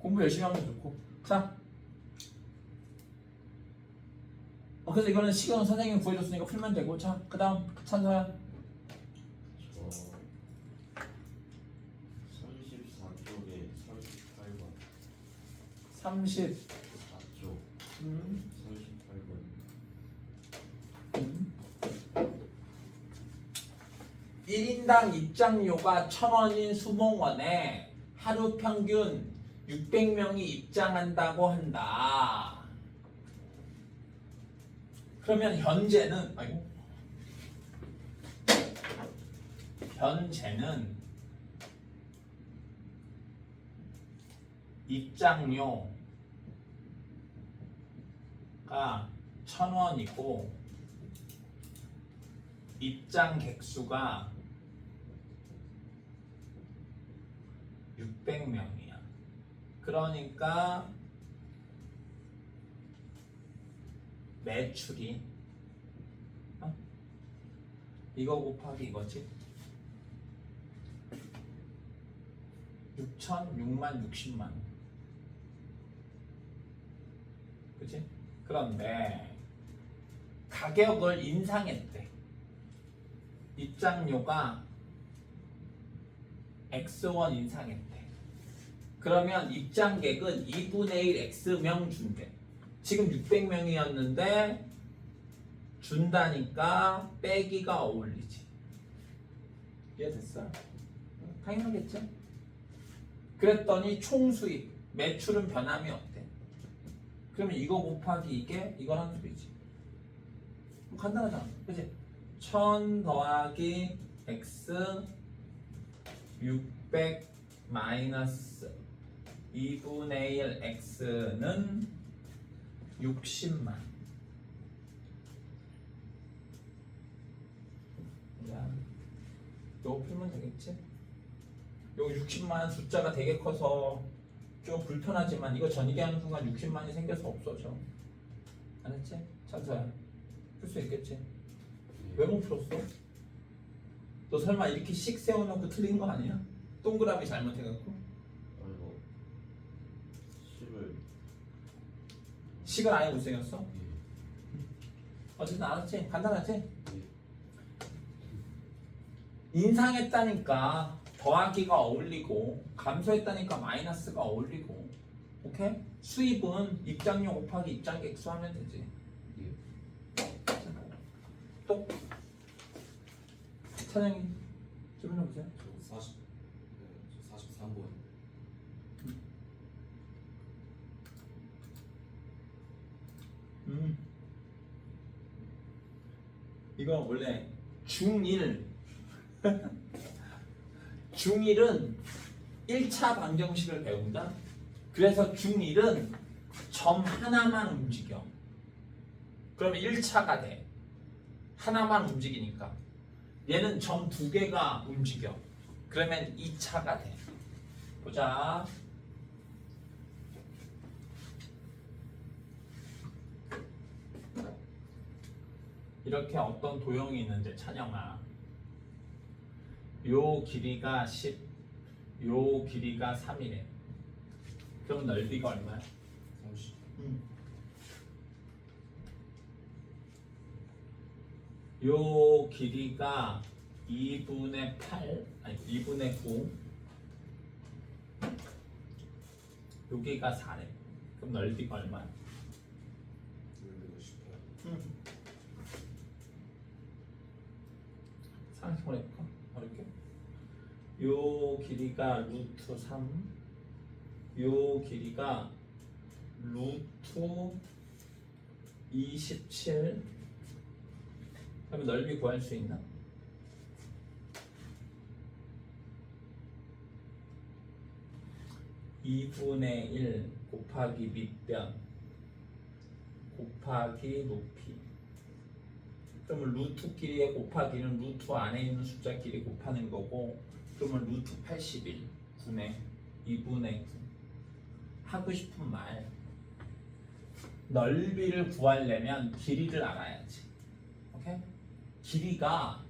공부 열심히 하면 좋고. 자, 그래서 이거는 시간은 선생님이 구해줬으니까 풀면 되고. 자, 그 다음 찬서야. 저 34쪽에 38번 30. 4쪽 38번 1인당 입장료가 1,000원인 수목원에 하루 평균 600명이 입장한다고 한다. 그러면 현재는 입장료가 1,000원이고 입장 객수가 600명이야. 그러니까 매출이 이거 곱하기 이거지. 6천, 6만, 60만. 그치? 그런데 가격을 인상했대. 입장료가 X1 인상했대. 그러면 입장객은 2분의 1 X명 준대. 지금 600명이었는데 준다니까 빼기가 어울리지. 이해됐어? 당연하겠지? 그랬더니 총 수입, 매출은 변함이 없대. 그러면 이거 곱하기 이거라는 소리지. 간단하잖아. 그치? 1000 더하기 X 600 마이너스 2분의 1 X는 60만. 야, 이거 풀면 되겠지? 요 60만 숫자가 되게 커서 좀 불편하지만 이거 전이기하는 순간 60만이 생겨서 없어져. 알았지? 찬서야. 풀 수 있겠지? 왜 못 풀었어? 너 설마 이렇게 씩 세워놓고 틀린 거 아니야? 동그라미 잘못해갖고? 아이고 10을 식을 아예 못 생겼어? 어쨌든 알았지? 간단하지? 인상했다니까 더하기가 어울리고 감소했다니까 마이너스가 어울리고. 오케이? 수입은 입장료 곱하기 입장객수 하면 되지. 또? 차장님 좀 해보세요. 저 43번 이거 원래 중1 중1은 1차 방정식을 배운다. 그래서 중1은 점 하나만 움직여. 그러면 1차가 돼. 하나만 움직이니까. 얘는 점 2개가 움직여. 그러면 2차가 돼. 보자. 이렇게 어떤 도형이 있는데 찬영아, 요 길이가 10, 요 길이가 3이래. 그럼 넓이가 얼마야? 30 요 길이가 2분의 8, 아니 2분의 9, 여기가 4래. 그럼 넓이가 얼마야? 18 상식으로 해볼까? 어렵게. 요 길이가 루트 3, 요 길이가 루트 27. 그러면 넓이 구할 수 있나? (2분의 1) 곱하기 밑변 곱하기 높이. 그러면 루트 길이의 곱하기는 루트 안에 있는 숫자 길이 곱하는 거고, 그러면 루트 81 9네 2분의 9. 하고 싶은 말, 넓이를 구하려면 길이를 알아야지. 오케이? 길이가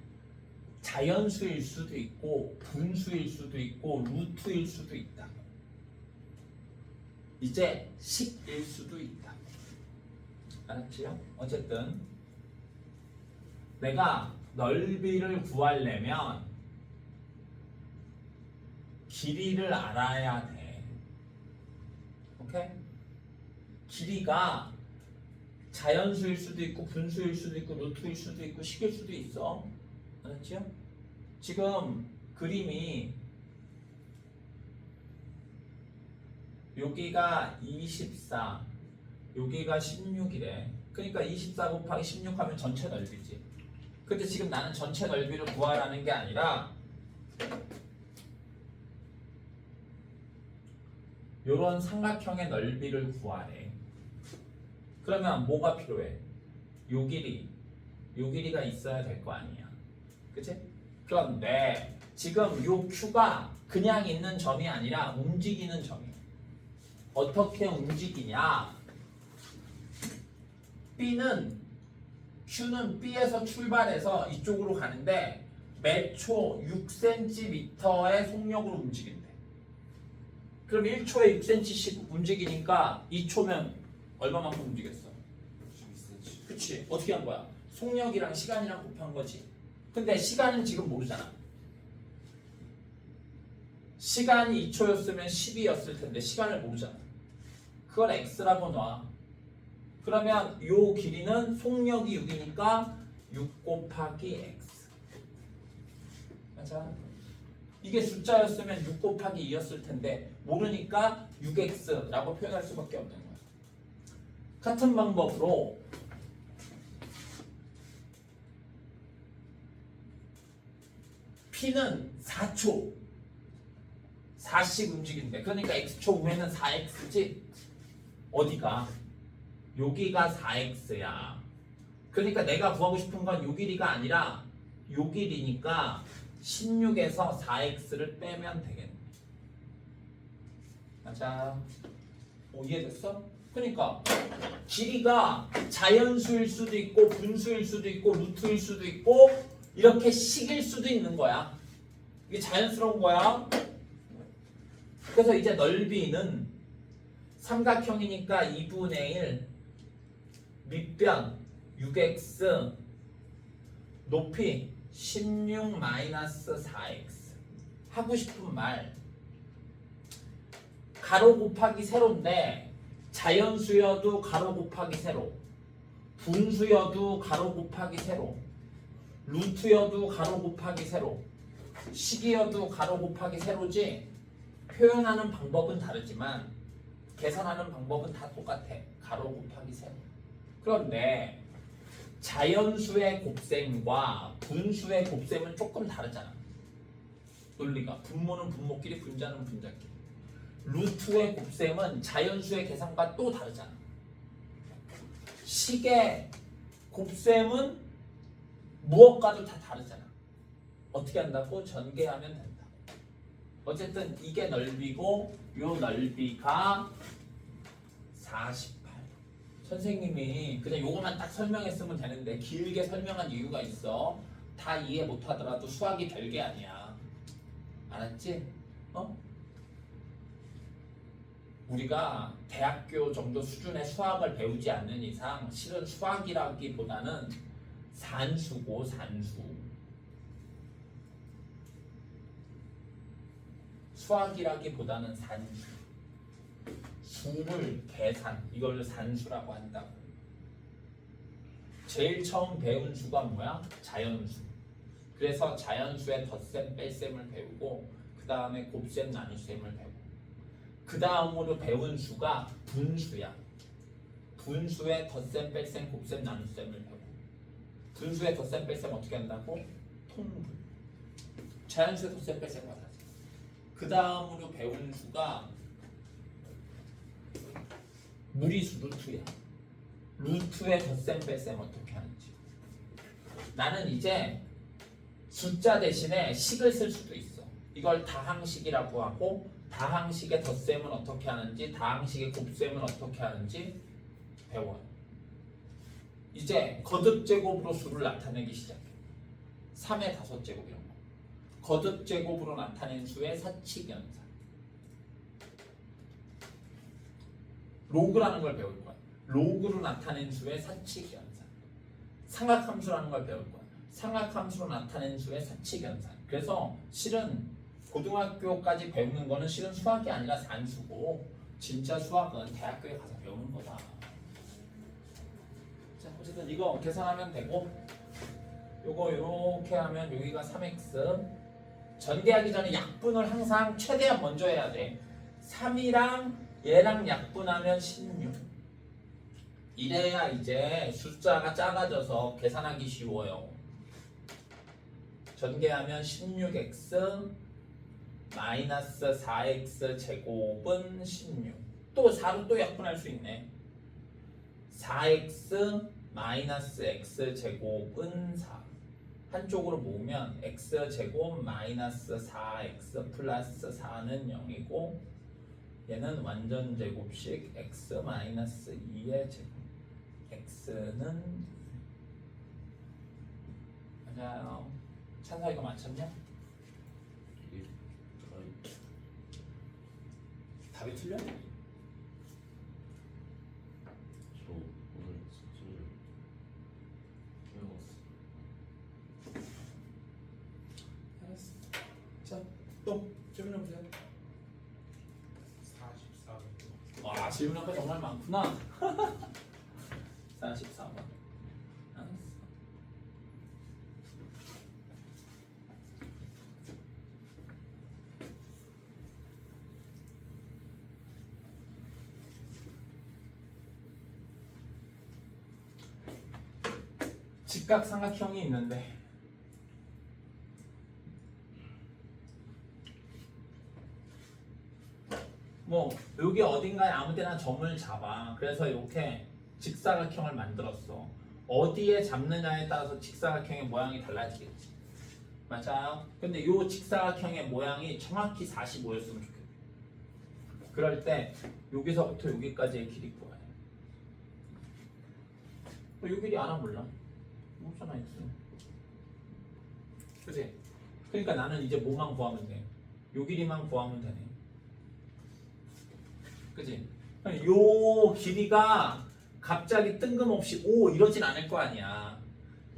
자연수일 수도 있고 분수일 수도 있고 루트일 수도 있다. 이제 식일 수도 있다. 알았지요? 어쨌든 내가 넓이를 구하려면 길이를 알아야 돼. 오케이? 길이가 자연수일 수도 있고 분수일 수도 있고 루트일 수도 있고 식일 수도 있어. 알았지요? 지금 그림이 여기가 24, 여기가 16이래. 그러니까 24 곱하기 16 하면 전체 넓이지. 근데 지금 나는 전체 넓이를 구하라는 게 아니라 요런 삼각형의 넓이를 구하래. 그러면 뭐가 필요해? 요 길이가 있어야 될 거 아니야. 그치? 그런데 지금 요 Q가 그냥 있는 점이 아니라 움직이는 점이야. 어떻게 움직이냐? Q는 B에서 출발해서 이쪽으로 가는데 매 초 6cm의 속력으로 움직인대. 그럼 1초에 6cm씩 움직이니까 2초면 얼마만큼 움직였어? 12cm. 그치? 어떻게 한 거야? 속력이랑 시간이랑 곱한 거지. 근데 시간은 지금 모르잖아. 시간이 2초였으면 12였을 텐데 시간을 모르잖아. 그걸 x라고 놔. 그러면 요 길이는 속력이 6이니까 6 곱하기 x. 맞아? 이게 숫자였으면 6 곱하기 2였을 텐데 모르니까 6x라고 표현할 수밖에 없는 거야. 같은 방법으로 P는 4초 4씩 움직인대. 그러니까 x초 후에는 4x지. 어디가? 여기가 4x야. 그러니까 내가 구하고 싶은 건 요 길이가 아니라 요 길이니까 16에서 4x를 빼면 되겠네. 맞아. 이해됐어? 그러니까 길이가 자연수일 수도 있고 분수일 수도 있고 루트일 수도 있고 이렇게 식일 수도 있는 거야. 이게 자연스러운 거야. 그래서 이제 넓이는 삼각형이니까 2분의 1 밑변 6x 높이 16-4x. 하고 싶은 말 가로 곱하기 세로인데 자연수여도 가로 곱하기 세로, 분수여도 가로 곱하기 세로, 루트여도 가로 곱하기 세로, 식이여도 가로 곱하기 세로지. 표현하는 방법은 다르지만 계산하는 방법은 다 똑같아. 가로 곱하기 세로. 그런데 자연수의 곱셈과 분수의 곱셈은 조금 다르잖아. 논리가. 분모는 분모끼리, 분자는 분자끼리. 루트의 곱셈은 자연수의 계산과 또 다르잖아. 식의 곱셈은 무엇과도 다 다르잖아. 어떻게 한다고? 전개하면 된다. 어쨌든 이게 넓이고 요 넓이가 48. 선생님이 그냥 요거만 딱 설명했으면 되는데 길게 설명한 이유가 있어. 다 이해 못하더라도 수학이 별게 아니야. 알았지? 우리가 대학교 정도 수준의 수학을 배우지 않는 이상 실은 수학이라기보다는 산수고 산수. 수학이라기보다는 산수. 수를 계산, 이걸 산수라고 한다고. 제일 처음 배운 수가 뭐야? 자연수. 그래서 자연수의 덧셈, 뺄셈을 배우고 그 다음에 곱셈, 나눗셈을 배우고 그 다음으로 배운 수가 분수야. 분수의 덧셈, 뺄셈, 곱셈, 나눗셈을 배우고 분수의 덧셈, 뺄셈 어떻게 한다고? 통분. 자연수의 덧셈, 뺄셈 같아. 그 다음으로 배운 수가 무리수 루트야. 루트의 덧셈 뺄셈 어떻게 하는지. 나는 이제 숫자 대신에 식을 쓸 수도 있어. 이걸 다항식이라고 하고 다항식의 덧셈은 어떻게 하는지 다항식의 곱셈은 어떻게 하는지 배워요. 이제 거듭제곱으로 수를 나타내기 시작해. 3의 5제곱 이런 거. 거듭제곱으로 나타낸 수의 사칙연산. 로그라는 걸 배울 거야. 로그로 나타낸 수의 사칙 연산. 삼각함수라는 걸 배울 거야. 삼각함수로 나타낸 수의 사칙 연산. 그래서 실은 고등학교까지 배우는 거는 실은 수학이 아니라 산수고 진짜 수학은 대학교에 가서 배우는 거다. 자, 어쨌든 이거 계산하면 되고 요거 요렇게 하면 여기가 3x 전개하기 전에 약분을 항상 최대한 먼저 해야 돼. 3이랑 얘랑 약분하면 16. 이래야 이제 숫자가 작아져서 계산하기 쉬워요. 전개하면 16x 마이너스 4x 제곱은 16. 또 4로 또 약분할 수 있네. 4x 마이너스 x 제곱은 4. 한쪽으로 모으면 x 제곱 마이너스 4x 플러스 4는 0이고 얘는 완전 제곱식 x 마이너스 2의 제곱. x는 맞아요. 찬사 이거 맞췄냐? 이게 아니, 답이 틀려? 저 오늘 숙제를 배웠어. 알았어. 자, 또 질문해 보세요. 44번. 와, 질문할 거 정말 많구나. 44번. 알았어. 직각삼각형이 있는데 뭐 여기 어딘가에 아무데나 점을 잡아. 그래서 이렇게 직사각형을 만들었어. 어디에 잡느냐에 따라서 직사각형의 모양이 달라지겠지. 맞아요? 근데 이 직사각형의 모양이 정확히 45였으면 좋겠다. 그럴 때 여기서부터 여기까지의 길이 구해야 해. 이 길이 알아 몰라? 없잖아 있어. 그치? 그러니까 나는 이제 뭐만 구하면 돼? 요 길이만 구하면 되네. 그치? 요 길이가 갑자기 뜬금없이 5 이러진 않을 거 아니야.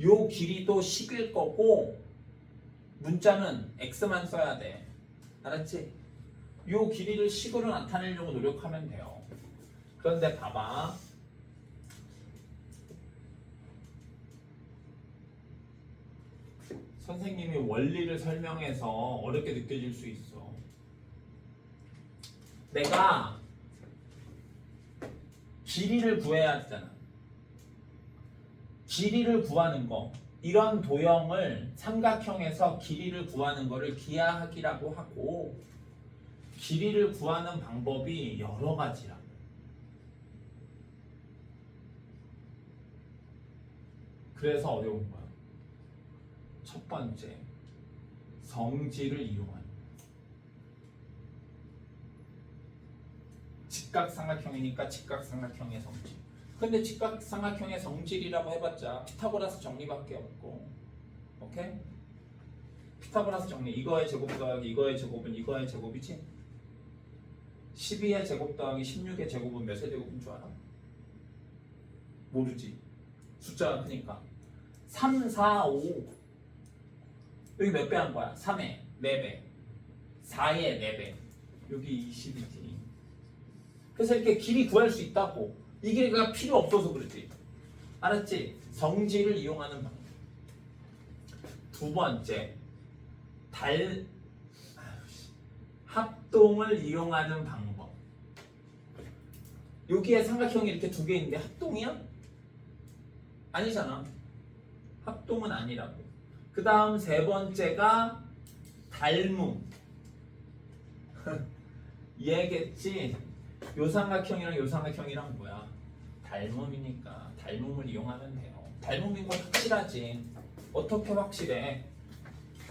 요 길이도 10일 거고 문자는 x만 써야 돼. 알았지? 요 길이를 식으로 나타내려고 노력하면 돼요. 그런데 봐봐. 선생님이 원리를 설명해서 어렵게 느껴질 수 있어. 내가 길이를 구해야 하잖아. 길이를 구하는 거. 이런 도형을 삼각형에서 길이를 구하는 거를 기하학이라고 하고 길이를 구하는 방법이 여러 가지라. 그래서 어려운 거야. 첫 번째, 성질을 이용하는. 직각삼각형이니까 직각삼각형의 성질. 근데 직각삼각형의 성질이라고 해봤자 피타고라스 정리밖에 없고, 오케이? 피타고라스 정리. 이거의 제곱 더하기 이거의 제곱은 이거의 제곱이지? 12의 제곱 더하기 16의 제곱은 몇의 제곱인 줄 알아? 모르지. 숫자가 크니까. 3, 4, 5. 여기 몇 배 한 거야? 3에 4배, 4에 4배. 여기 20이지. 그래서 이렇게 길이 구할 수 있다고. 이 길이가 필요 없어서 그렇지. 알았지? 성질을 이용하는 방법. 두 번째, 합동을 이용하는 방법. 여기에 삼각형이 이렇게 두 개 있는데 합동이야? 아니잖아. 합동은 아니라고. 그 다음 세 번째가 닮음. 얘겠지? 요 삼각형이랑 요 삼각형이랑 뭐야? 닮음이니까 닮음을 이용하면 돼요. 닮음인 건 확실하지. 어떻게 확실해?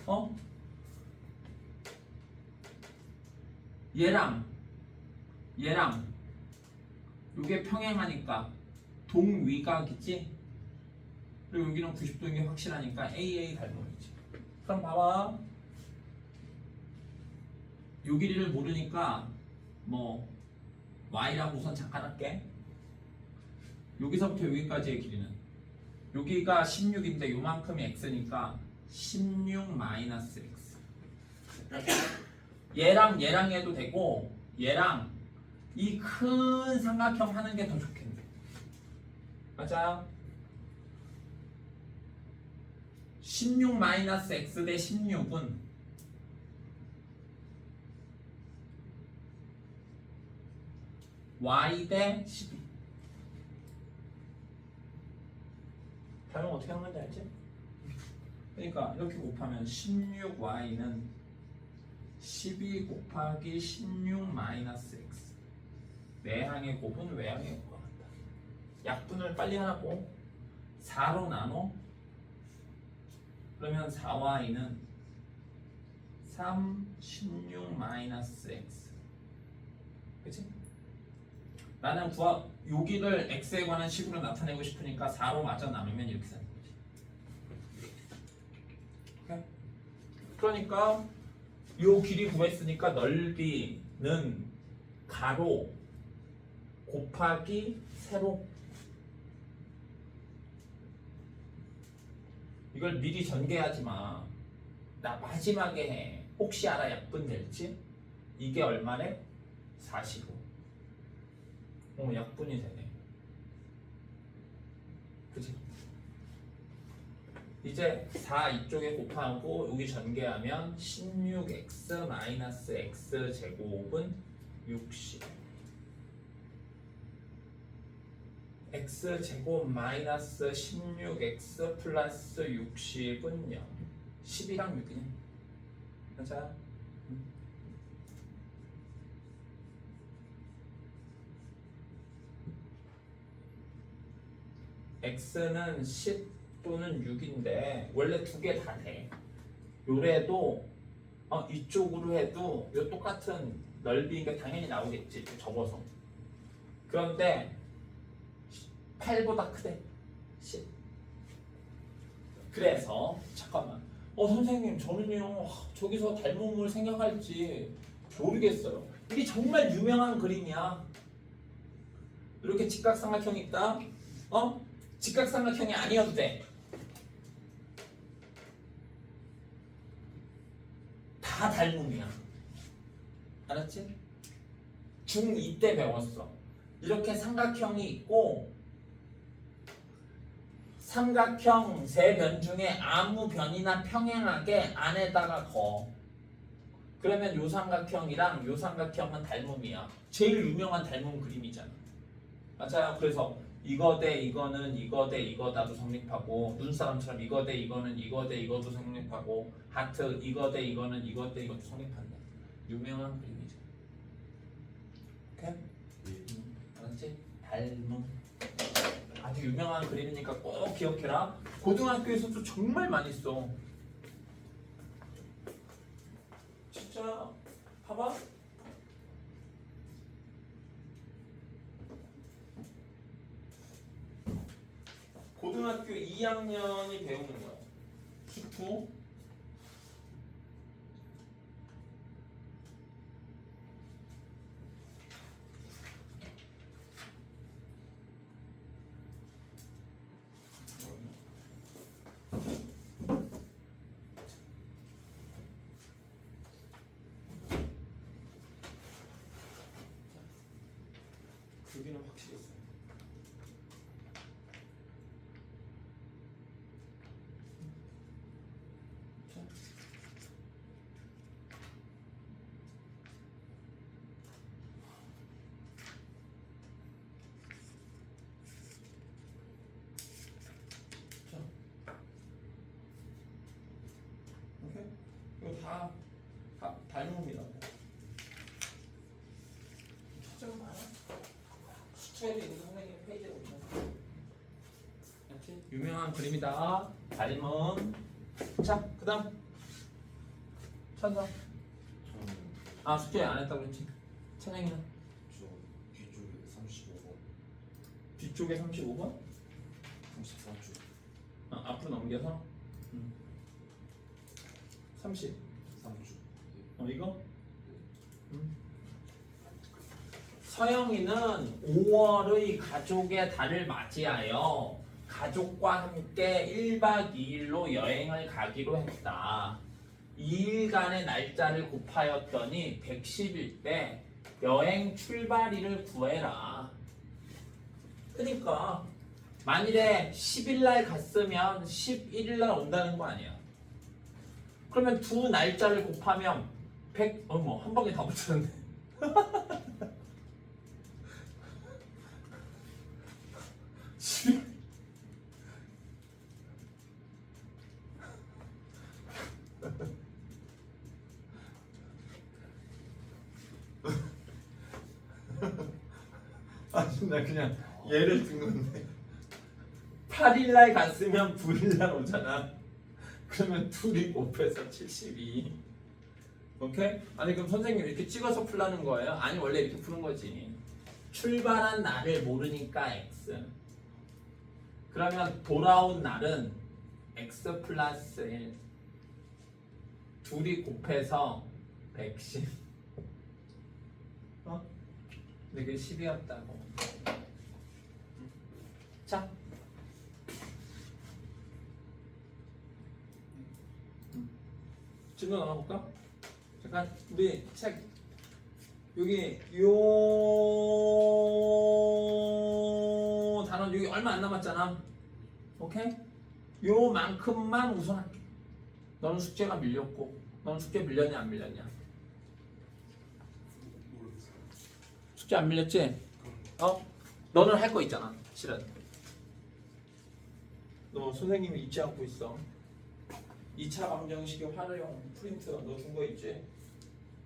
어? 얘랑 요게 평행하니까 동위각이지? 그리고 여기는 90도인 게 확실하니까 AA 닮음이지. 그럼 봐봐. 요 길이를 모르니까 뭐 y라고 우선 잠깐 할게. 여기서부터 여기까지의 길이는 여기가 16인데 요만큼이 x니까 16 마이너스 x. 얘랑 해도 되고 얘랑 이 큰 삼각형 하는 게 더 좋겠네. 맞아요? 16 마이너스 x 대 16은 y 대 12. 다른 어떻게 하는 건지 알지? 그러니까 이렇게 곱하면 16y는 12 곱하기 16 마이너스 x. 내항의 곱은 외항의 곱과 같다. 약분을 빨리 하고 4로 나눠. 그러면 4y는 3, 16 마이너스 x. 그치? 나는 여기를 x에 관한 식으로 나타내고 싶으니까 4로 마저 나누면 이렇게 되는 거지. 오케이? 그러니까 요 길이 구했으니까 넓이는 가로 곱하기 세로. 이걸 미리 전개하지 마. 나 마지막에 해. 혹시 알아 약분 될지? 이게 얼마래? 45. 약분이 되네. 그치? 이제 4 이쪽에 곱하고 여기 전개하면 16x 마이너스 x 제곱은 60. x 제곱 마이너스 16x 플러스 60은 0. 10이랑 6이네. 맞아? x는 10 또는 6인데 원래 두 개 다 돼. 요래도 이쪽으로 해도 요 똑같은 넓이가 당연히 나오겠지. 접어서. 그런데 8보다 크대. 10. 그래서 잠깐만. 선생님 저는요 저기서 닮음을 생각할지 모르겠어요. 이게 정말 유명한 그림이야. 이렇게 직각삼각형이 있다. 직각삼각형이 아니어도 돼. 다 닮음이야. 알았지? 중2 때 배웠어. 이렇게 삼각형이 있고 삼각형 세 변 중에 아무 변이나 평행하게 안에다가 거. 그러면 요 삼각형이랑 요 삼각형은 닮음이야. 제일 유명한 닮음 그림이잖아. 맞아요. 그래서 이거 대 이거는 이거 대 이거다도 성립하고 눈사람처럼 이거 대 이거는 이거 대 이것도 성립하고 하트 이거 대 이거는 이거 대 이것도 성립한다. 유명한 그림이죠. 오케이? 알았지? 닮음. 아주 유명한 그림이니까 꼭 기억해라. 고등학교에서도 정말 많이 써. 진짜 봐봐. 고등학교 2학년이 배우는 거야. 수투. 여기는 확실히 있어. 오케이? 이거 다 닮음이다. 초점 많아. 수채도 있는 선생님 페이지에 보면. 알지? 유명한 그림이다. 닮음. 자, 그다음 찬성. 저는 숙제 안 했다고 그랬지. 찬영이는 저 뒤쪽에 35번, 뒤쪽에 35번. 34쪽, 앞으로 넘겨서 30. 3쪽. 이거? 서영이는 5월의 가족의 달을 맞이하여 가족과 함께 1박 2일로 여행을 가기로 했다. 2일간의 날짜를 곱하였더니 110일 때 여행 출발일을 구해라. 그러니까 만일에 10일 날 갔으면 11일 날 온다는 거 아니야. 그러면 두 날짜를 곱하면 100, 한 방에 다 붙였네. 아니 나 그냥 예를 든 건데 8일날 갔으면 9일날 오잖아. 그러면 둘이 곱해서 72. 오케이? 아니 그럼 선생님 이렇게 찍어서 풀라는 거예요? 아니 원래 이렇게 푸는 거지. 출발한 날을 모르니까 x. 그러면 돌아온 날은 x 플러스 1. 둘이 곱해서 110. 근데 그게 10이었다고. 자. 진도 나가볼까? 잠깐 우리 책 여기 요 단원 여기 얼마 안 남았잖아. 오케이? 요만큼만 우선 할게. 너는 숙제가 밀렸고 너는 숙제 밀렸냐 안 밀렸냐? 모르겠어요. 숙제 안 밀렸지? 너는 할 거 있잖아. 실은 너 선생님이 잊지 않고 있어. 2차 방정식의 활용 프린트 너 준 거 있지?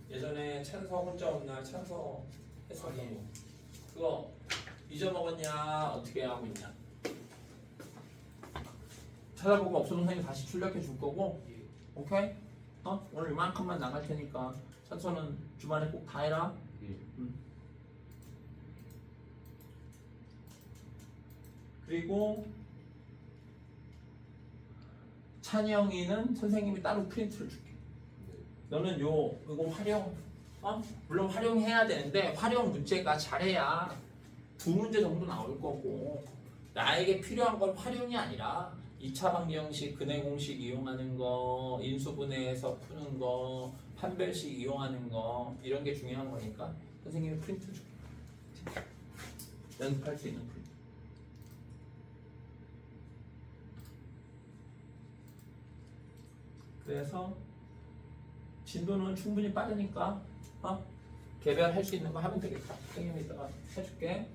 예전에 찬서 혼자 온 날 찬서 했었던 거. 그거 잊어먹었냐 어떻게 하고 있냐? 찾아보고 없어도 선생님 다시 출력해 줄 거고. 오케이? 오늘 이만큼만 나갈 테니까 찬서는 주말에 꼭 다 해라. 그리고 찬영이는 선생님이 따로 프린트를 줄게. 너는 이거 활용, 물론 활용해야 되는데 활용 문제가 잘해야 두 문제 정도 나올 거고 나에게 필요한 건 활용이 아니라 2차 방정식, 근해 공식 이용하는 거, 인수분해해서 푸는 거, 판별식 이용하는 거 이런 게 중요한 거니까 선생님이 프린트 줄게. 연습할 수 있는 프린트. 그래서 진도는 충분히 빠르니까 개별할 수 있는 거 하면 되겠다. 선생님이 이따가 해줄게.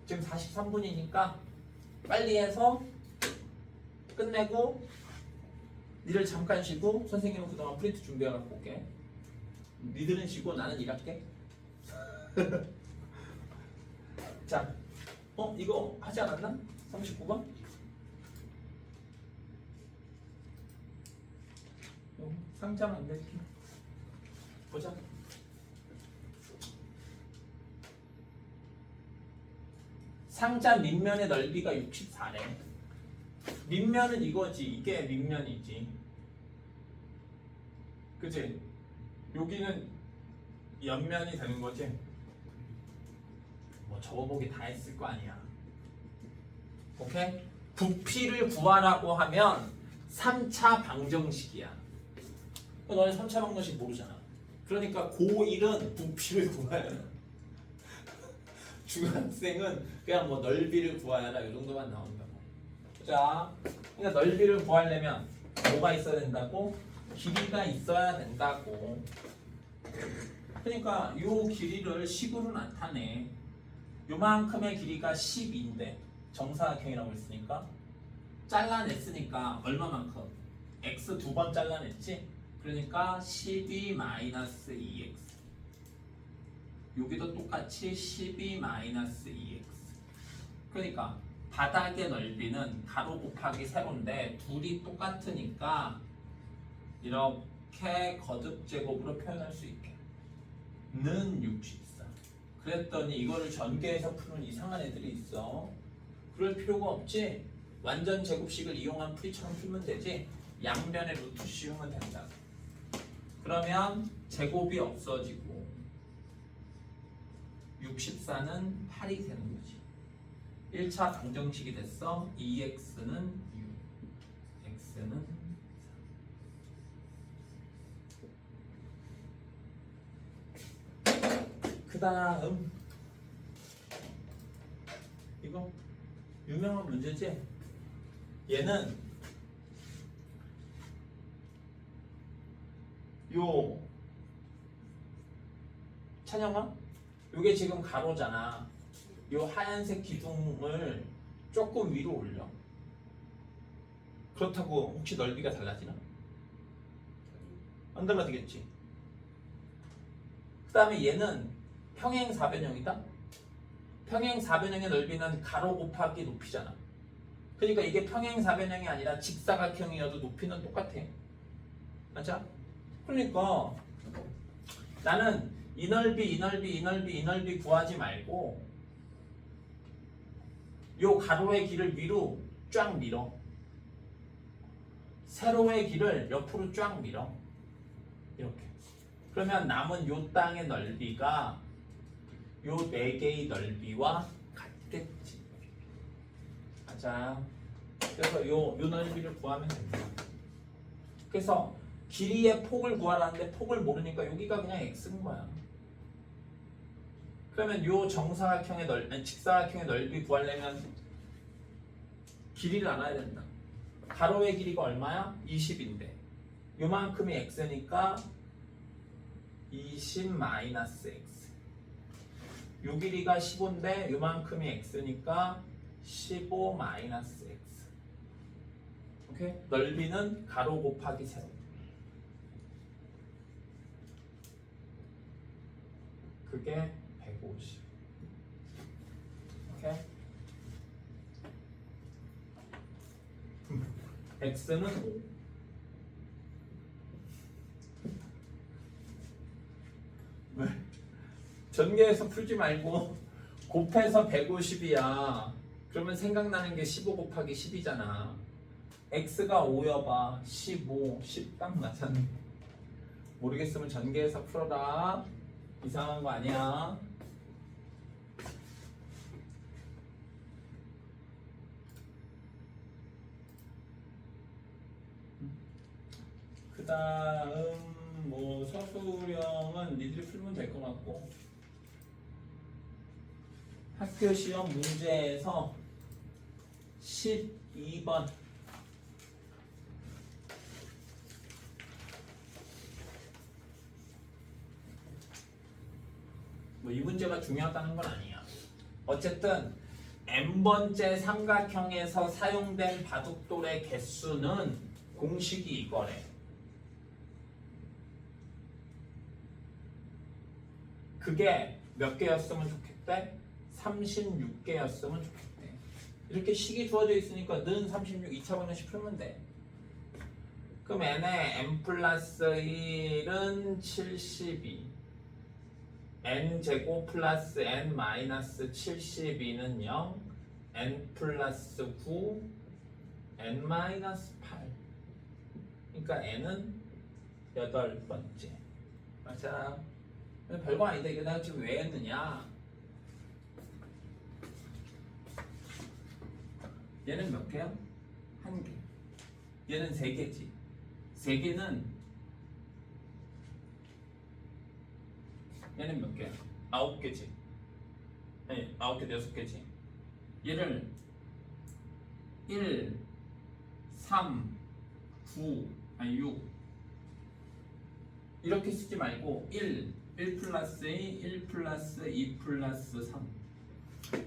지금 43분이니까 빨리 해서 끝내고 니들 잠깐 쉬고 선생님은 그동안 프린트 준비해 갖고 올게. 니들은 쉬고 나는 일할게. 자, 이거 하지 않았나? 39번? 상장 안 될게. 보자. 상자 밑면의 넓이가 64래. 밑면은 이거지. 이게 밑면이지. 그치? 여기는 옆면이 되는 거지. 뭐 적어보기 다 했을 거 아니야. 오케이? 부피를 구하라고 하면 3차 방정식이야. 너는 3차 방정식 모르잖아. 그러니까 고1은 부피를 구해야 해. 중학생은 그냥 뭐 넓이를 구해야 한다. 이 정도만 나온다고. 자, 그러니까 넓이를 구하려면 뭐가 있어야 된다고? 길이가 있어야 된다고. 그러니까 요 길이를 식으로 나타내. 요만큼의 길이가 10인데 정사각형이라고 했으니까 잘라냈으니까 얼마만큼? x 두 번 잘라냈지? 그러니까 12-2x. 여기도 똑같이 12-2x. 그러니까 바닥의 넓이는 가로 곱하기 세로인데 둘이 똑같으니까 이렇게 거듭 제곱으로 표현할 수 있게 는 64. 그랬더니 이거를 전개해서 푸는 이상한 애들이 있어. 그럴 필요가 없지. 완전 제곱식을 이용한 풀이처럼 풀면 되지. 양변에 루트 씌우면 된다. 그러면 제곱이 없어지고 64는 8이 되는 거지. 1차 방정식이 됐어. 2x는 6, x는 4. 그 다음 이거 유명한 문제지? 얘는 요 찬영아, 요게 지금 가로잖아. 요 하얀색 기둥을 조금 위로 올려. 그렇다고 혹시 넓이가 달라지나? 안 달라지겠지. 그 다음에 얘는 평행 사변형이다. 평행 사변형의 넓이는 가로 곱하기 높이잖아. 그러니까 이게 평행 사변형이 아니라 직사각형이어도 높이는 똑같아. 맞아? 그러니까 나는 이 넓이, 이 넓이, 이 넓이, 이 넓이 구하지 말고 요 가로의 길을 위로 쫙 밀어. 세로의 길을 옆으로 쫙 밀어. 이렇게. 그러면 남은 요 땅의 넓이가 요 네 개의 넓이와 같겠지. 맞아. 그래서 요 넓이를 구하면 됩니다. 그래서 길이의 폭을 구하라는데 폭을 모르니까 여기가 그냥 x인 거야. 그러면 요 정사각형의 넓이, 직사각형의 넓이 구하려면 길이를 알아야 된다. 가로의 길이가 얼마야? 20인데 요만큼이 x니까 20 마이너스 x. 요 길이가 15인데 요만큼이 x니까 15 마이너스 x. 오케이? 넓이는 가로 곱하기 세로. 그게 150. 오케이? x는 5. 왜? 전개해서 풀지 말고 곱해서 150이야. 그러면 생각나는 게 15 곱하기 10이잖아. x가 5여봐. 15, 10 딱 맞았네. 모르겠으면 전개해서 풀어라. 이상한 거 아니야. 그 다음 뭐 서술형은 니들이 풀면 될 것 같고, 학교 시험 문제에서 12번 뭐 이 문제가 중요하다는 건 아니야. 어쨌든 n번째 삼각형에서 사용된 바둑돌의 개수는 공식이 이거래. 그게 몇 개였으면 좋겠대? 36개였으면 좋겠대. 이렇게 식이 주어져 있으니까 는 36 2차 방정식 풀면 돼. 그럼 n의 n 플러스 1은 72, n 제곱 플러스 n 마이너스 72는 0, n 플러스 9, n 마이너스 8. 그러니까 n은 8번째. 맞아. 별거 아니다. 이거 내가 지금 왜 했느냐? 얘는 몇 개야? 한 개. 얘는 세 개지. 세 개는 얘는 몇 개야? 9개지. 아니 9개 6개지. 얘를 1, 3, 9, 아니 6 이렇게 쓰지 말고 1 플러스 2, 1 플러스 2 플러스 3.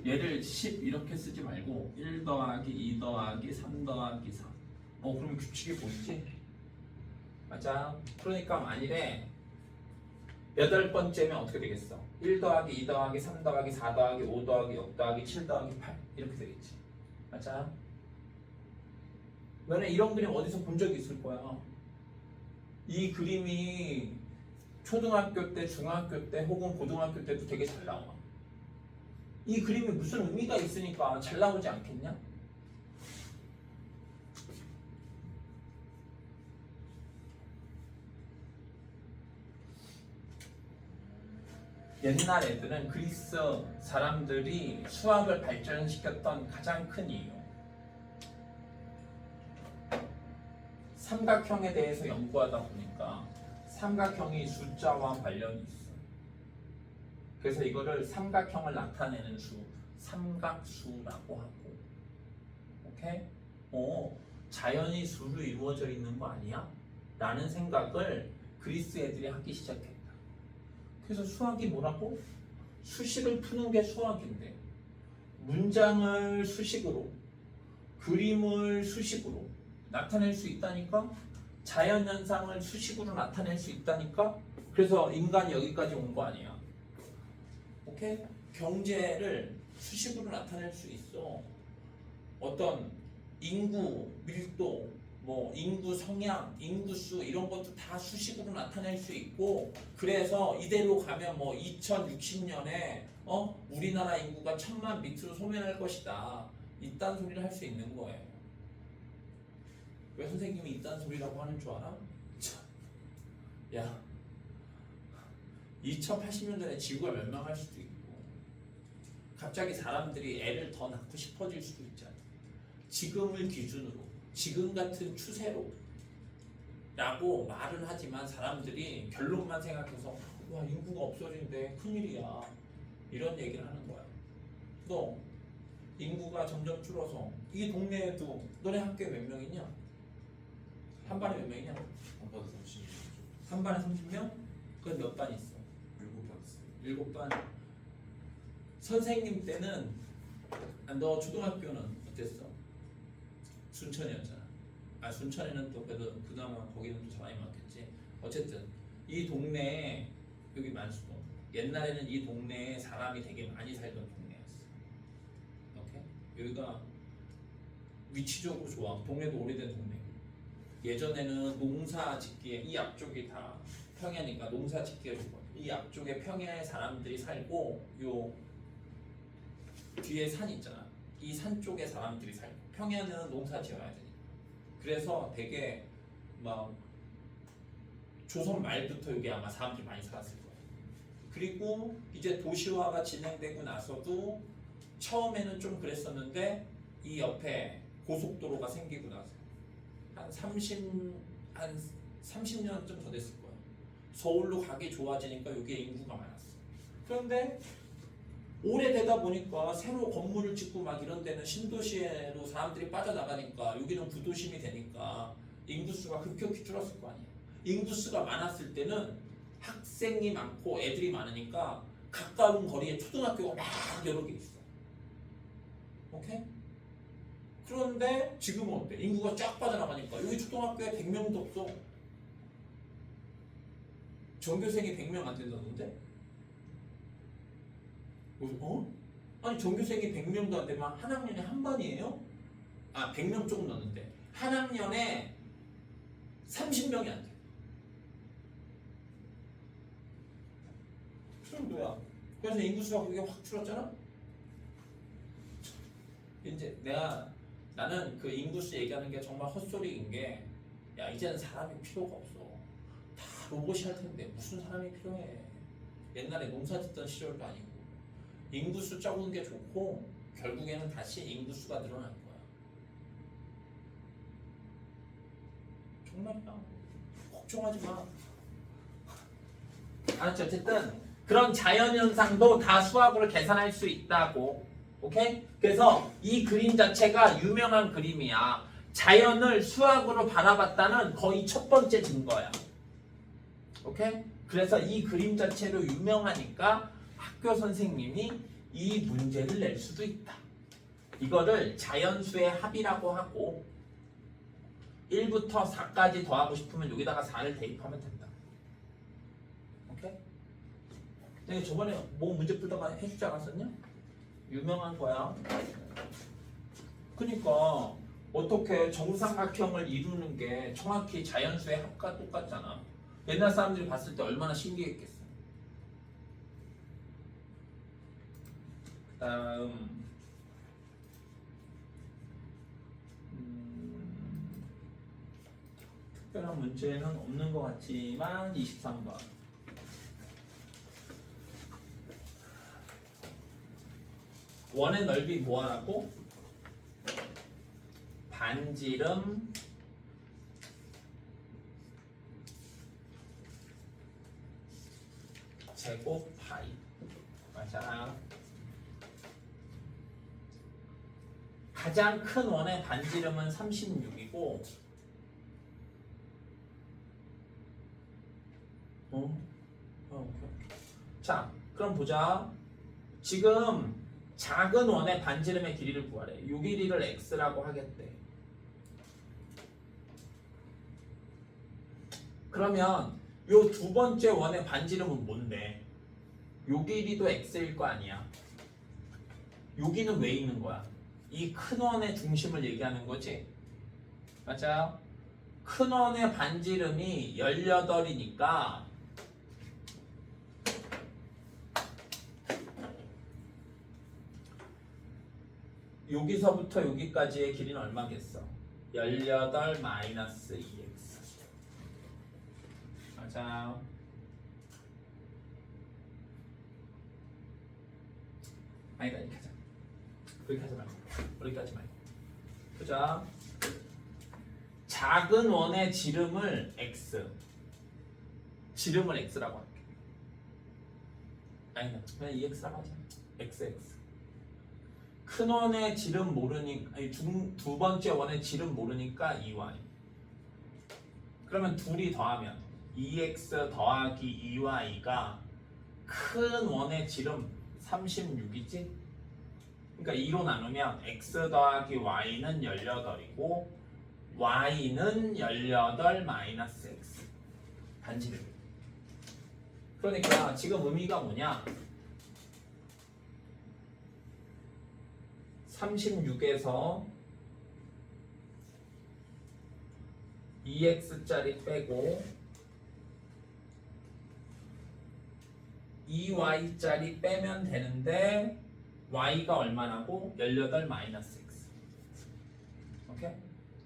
얘를 10 이렇게 쓰지 말고 1 더하기 2 더하기 3 더하기 4. 그러면 규칙이 보이지? 맞아. 그러니까 만일에 8번째면 어떻게 되겠어? 1 더하기 2 더하기 3 더하기 4 더하기 5 더하기 6 더하기 7 더하기 8 이렇게 되겠지. 맞아. 너네 이런 그림 어디서 본 적이 있을 거야. 이 그림이 초등학교 때, 중학교 때 혹은 고등학교 때도 되게 잘 나와. 이 그림이 무슨 의미가 있으니까 잘 나오지 않겠냐? 옛날 애들은 그리스 사람들이 수학을 발전시켰던 가장 큰 이유, 삼각형에 대해서 연구하다 보니까 삼각형이 숫자와 관련이 있어. 그래서 이거를 삼각형을 나타내는 수, 삼각수라고 하고. 오케이? 자연이 수로 이루어져 있는 거 아니야? 라는 생각을 그리스 애들이 하기 시작했다. 그래서 수학이 뭐라고? 수식을 푸는 게 수학인데, 문장을 수식으로, 그림을 수식으로 나타낼 수 있다니까? 자연현상을 수식으로 나타낼 수 있다니까? 그래서 인간이 여기까지 온 거 아니야. 오케이? 경제를 수식으로 나타낼 수 있어. 어떤 인구 밀도, 뭐 인구 성향, 인구수 이런 것도 다 수식으로 나타낼 수 있고, 그래서 이대로 가면 뭐 2060년에 우리나라 인구가 1000만 밑으로 소멸할 것이다. 이딴 소리를 할 수 있는 거예요. 왜 선생님이 이딴 소리라고 하는 줄 알아? 야, 2080년대에 지구가 멸망할 수도 있고, 갑자기 사람들이 애를 더 낳고 싶어질 수도 있잖아. 지금을 기준으로, 지금 같은 추세로 라고 말은 하지만 사람들이 결론만 생각해서 와, 인구가 없어지는데 큰일이야, 이런 얘기를 하는 거야. 너 인구가 점점 줄어서 이 동네에도 너네 학교에 몇 명이냐? 한 반에 몇 명이냐? 한반도 30년. 한 반에 30명? 그건 몇 반 있어? 7반 있어요. 7반. 선생님 때는, 너 초등학교는 어땠어? 순천이었잖아. 순천에는 또 그래도 그나마 거기는 또 사람이 많겠지. 어쨌든 이 동네에, 여기 만수동, 옛날에는 이 동네에 사람이 되게 많이 살던 동네였어. 오케이? 여기가 위치적으로 좋아. 동네도 오래된 동네. 예전에는 농사 짓기에, 이 앞쪽이 다 평야니까 농사 짓기가 좋고, 이 앞쪽에 평야에 사람들이 살고, 요 뒤에 산 있잖아. 이 산 쪽에 사람들이 살고, 평야는 농사 지어야 되니까. 그래서 되게 막 조선 말부터 여기 아마 사람들이 많이 살았을 거야. 그리고 이제 도시화가 진행되고 나서도 처음에는 좀 그랬었는데, 이 옆에 고속도로가 생기고 나서 한 30년 좀 더 됐을 거야. 서울로 가기 좋아지니까 여기에 인구가 많았어. 그런데 오래되다 보니까 새로 건물을 짓고 막 이런 데는 신도시로 사람들이 빠져나가니까 여기는 구도심이 되니까 인구수가 급격히 줄었을 거 아니야. 인구수가 많았을 때는 학생이 많고 애들이 많으니까 가까운 거리에 초등학교가 막 여러 개 있어. 오케이? 그런데 지금은 어때? 인구가 쫙 빠져나가니까 여기 초등학교에 100명도 없어. 전교생이 100명 안 된다던데? 아니 전교생이 100명도 안 되면 한 학년에 한 반이에요? 100명 조금 넘는데 한 학년에 30명이 안 돼. 그 정도야. 그래서 인구수가 그게 확 줄었잖아? 이제 나는 그 인구수 얘기하는 게 정말 헛소리인 게, 야, 이제는 사람이 필요가 없어. 다 로봇이 할 텐데 무슨 사람이 필요해. 옛날에 농사 짓던 시절도 아니고. 인구수 적은 게 좋고 결국에는 다시 인구수가 늘어날 거야. 정말이야. 걱정하지 마. 알았지? 어쨌든 그런 자연현상도 다 수학으로 계산할 수 있다고. 오케이? 그래서 이 그림 자체가 유명한 그림이야. 자연을 수학으로 바라봤다는 거의 첫 번째 증거야. 오케이? 그래서 이 그림 자체로 유명하니까 학교 선생님이 이 문제를 낼 수도 있다. 이거를 자연수의 합이라고 하고 1부터 4까지 더하고 싶으면 여기다가 4를 대입하면 된다. 오케이? 내가 저번에 뭐 문제 풀다가 해주지 않았었냐? 유명한 거야. 그러니까 어떻게 정삼각형을 이루는 게 정확히 자연수의 합과 똑같잖아. 옛날 사람들이 봤을 때 얼마나 신기했겠어. 다음 특별한 문제는 없는 것 같지만 23번 원의 넓이 뭐하라고? 반지름 제곱 파이. 맞아. 가장 큰 원의 반지름은 36이고 자, 그럼 보자. 지금 작은 원의 반지름의 길이를 구하래. 이 길이를 x라고 하겠대. 그러면 요 두 번째 원의 반지름은 뭔데? 요 길이도 x일 거 아니야. 여기는 왜 있는 거야? 이 큰 원의 중심을 얘기하는 거지. 맞아요? 큰 원의 반지름이 18이니까 여기서부터 여기까지의 길이는 얼마겠어? 18 마이너스 2x. 맞아요. 아니다, 이렇게 하자. 그렇게 하지 말고. 그렇게 하지 말고. 보자. 작은 원의 지름을 x. 지름을 x라고 할게. 아니다. 그냥 2x라고 하자. xx. 큰 원의 지름 모르니까, 아니, 두 번째 원의 지름 모르니까 2y. 그러면 둘이 더하면 2x 더하기 2y가 큰 원의 지름 36이지? 그러니까 2로 나누면 x 더하기 y는 18이고 y는 18 마이너스 x. 반지름. 그러니까 지금 의미가 뭐냐? 36에서 2x짜리 빼고 2y짜리 빼면 되는데 y가 얼마나고? 18 마이너스 x. 오케이?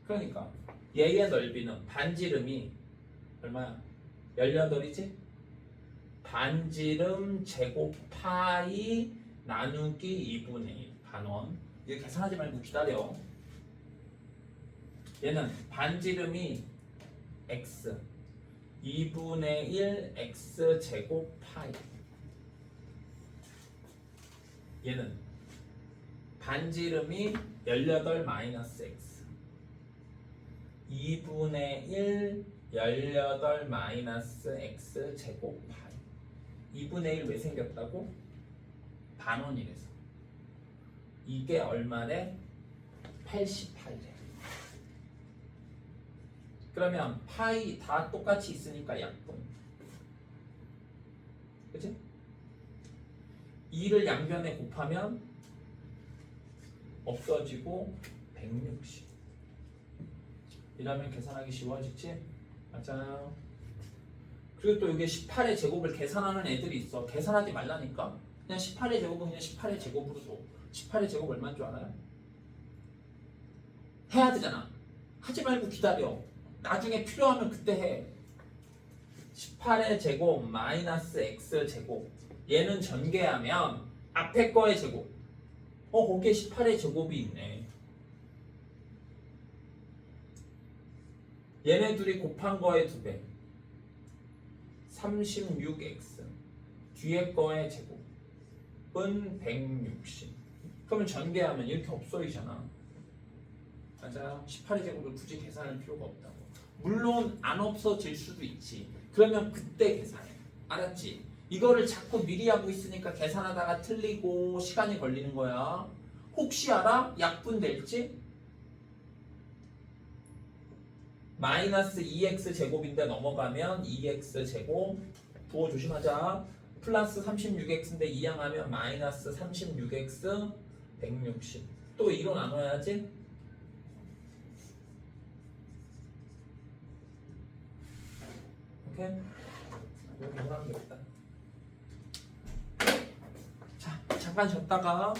그러니까 얘의 넓이는 반지름이 얼마야? 18이지? 반지름 제곱 파이 나누기 2분의 1 반원. 이거 계산하지 말고 기다려. 얘는 반지름이 x 2분의 1 x 제곱 파이. 얘는 반지름이 18 마이너스 x 2분의 1 18 마이너스 x 제곱 파이. 2분의 1 왜 생겼다고? 반원이래서. 이게 얼마래? 88래. 그러면 파이 다 똑같이 있으니까 약분. 그치? 2를 양변에 곱하면 없어지고 160. 이러면 계산하기 쉬워지지? 맞아요. 그리고 또 이게 18의 제곱을 계산하는 애들이 있어. 계산하지 말라니까. 그냥 18의 제곱은 그냥 18의 제곱으로 줘. 18의 제곱 얼마인 줄 알아요? 해야 되잖아. 하지 말고 기다려. 나중에 필요하면 그때 해. 18의 제곱 마이너스 x 제곱. 얘는 전개하면 앞에 거의 제곱. 거기에 18의 제곱이 있네. 얘네 둘이 곱한 거의 2배. 36x. 뒤에 거의 제곱은 160. 그러면 전개하면 이렇게 없어지잖아. 맞아요. 18의 제곱을 굳이 계산할 필요가 없다고. 물론 안 없어질 수도 있지. 그러면 그때 계산해. 알았지? 이거를 자꾸 미리 하고 있으니까 계산하다가 틀리고 시간이 걸리는 거야. 혹시 알아? 약분 될지? 마이너스 2x 제곱인데 넘어가면 2x 제곱. 부호 조심하자. 플러스 36x인데 이항하면 마이너스 36x 160. 또 2로 나눠야지. 오케이? 이렇게 하면 되겠다. 자, 잠깐 쉬었다가